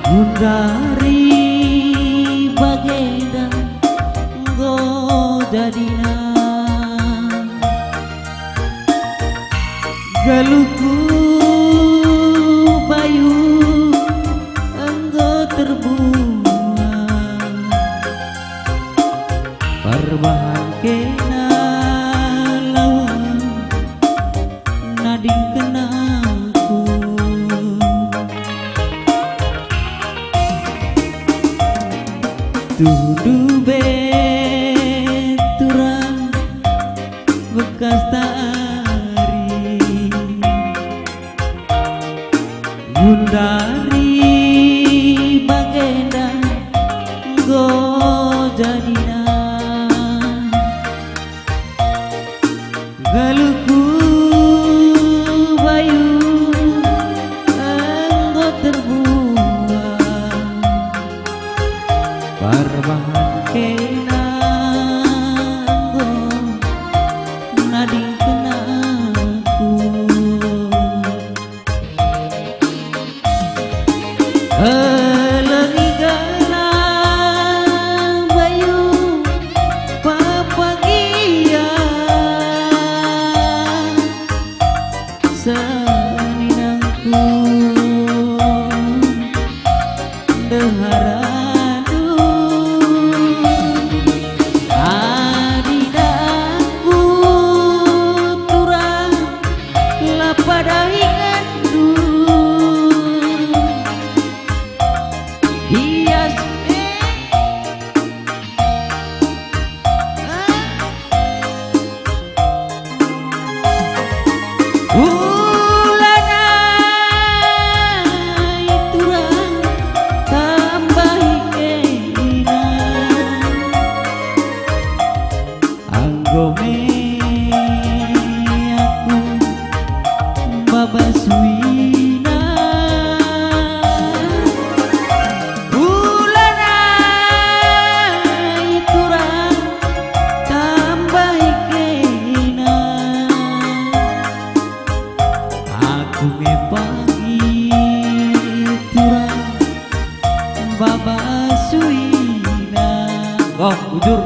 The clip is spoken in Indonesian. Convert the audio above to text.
Gundari bagenda go jadina galuku bayu enggo terbuang perbahan kena lawan nading kenangku tudu beturang bekas tari Gundari bagenda go jadina galuku bayu enggo terbuang parbahan kena enggo nading kenangku Lenigana bayu papagia saninangku deharadu adinaku turang lapada ingandu hias ulana iturang tambahi kena anggome aku babasuina ulana iturang tambahi kena aku ngepagi turang babasuina oh ujur